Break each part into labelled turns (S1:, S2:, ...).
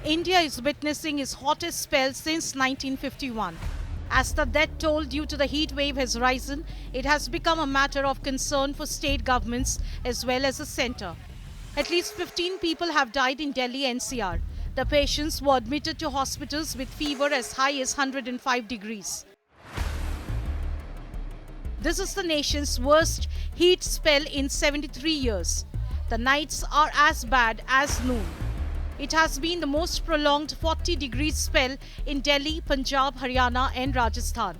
S1: India is witnessing its hottest spell since 1951. As the death toll due to the heat wave has risen, it has become a matter of concern for state governments as well as the centre. At least 15 people have died in Delhi NCR. The patients were admitted to hospitals with fever as high as 105 degrees. This is the nation's worst heat spell in 73 years. The nights are as bad as noon. It has been the most prolonged 40 degrees spell in Delhi, Punjab, Haryana and Rajasthan,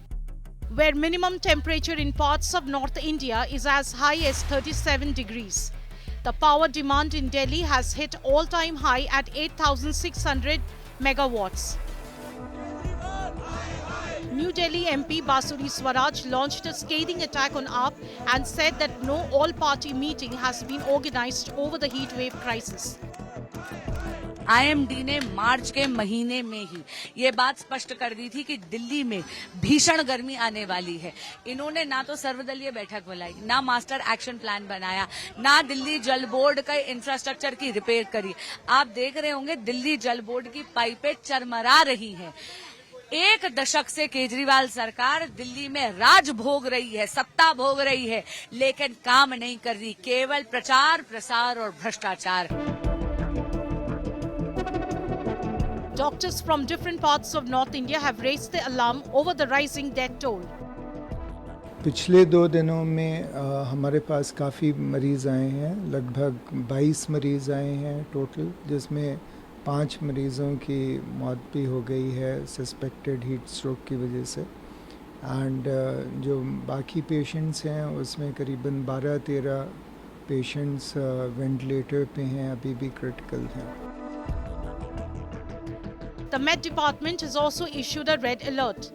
S1: where minimum temperature in parts of North India is as high as 37 degrees. The power demand in Delhi has hit all-time high at 8,600 megawatts. New Delhi MP Basuri Swaraj launched a scathing attack on AAP and said that no all-party meeting has been organized over the heat wave crisis.
S2: IMD ने मार्च के महीने में ही ये बात स्पष्ट कर दी थी कि दिल्ली में भीषण गर्मी आने वाली है। इन्होंने ना तो सर्वदलीय बैठक बुलाई, ना मास्टर एक्शन प्लान बनाया, ना दिल्ली जल बोर्ड का इंफ्रास्ट्रक्चर की रिपेयर करी। आप देख रहे होंगे दिल्ली जल बोर्ड की पाइपें चरमरा रही हैं। एक दशक से केजरीवाल सरकार दिल्ली में राज भोग रही है, सत्ता भोग रही है, लेकिन काम नहीं कर रही, केवल प्रचार प्रसार और भ्रष्टाचार।
S1: Doctors from different parts of North India have raised the alarm over the rising death toll.
S3: पिछले 2 दिनों में हमारे पास काफ़ी मरीज़ आए हैं, लगभग 22 मरीज़ आए हैं टोटल, जिसमें 5 मरीज़ों की मौत भी हो गई है सस्पेक्टेड हीट स्ट्रोक की वजह से। एंड जो बाकी पेशेंट्स हैं उसमें करीबन 12-13 पेशेंट्स वेंटिलेटर पे हैं, अभी भी क्रिटिकल हैं।
S1: The Met Department has also issued a red alert.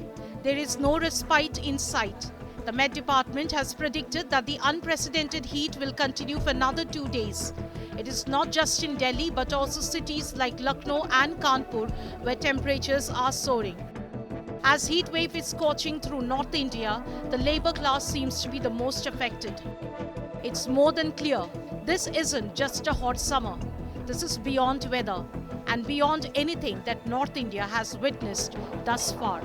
S1: There is no respite in sight. The Met Department has predicted that the unprecedented heat will continue for another 2 days. It is not just in Delhi but also cities like Lucknow and Kanpur where temperatures are soaring. As heat wave is scorching through North India, the labour class seems to be the most affected. It's more than clear, this isn't just a hot summer. This is beyond weather and beyond anything that North India has witnessed thus far.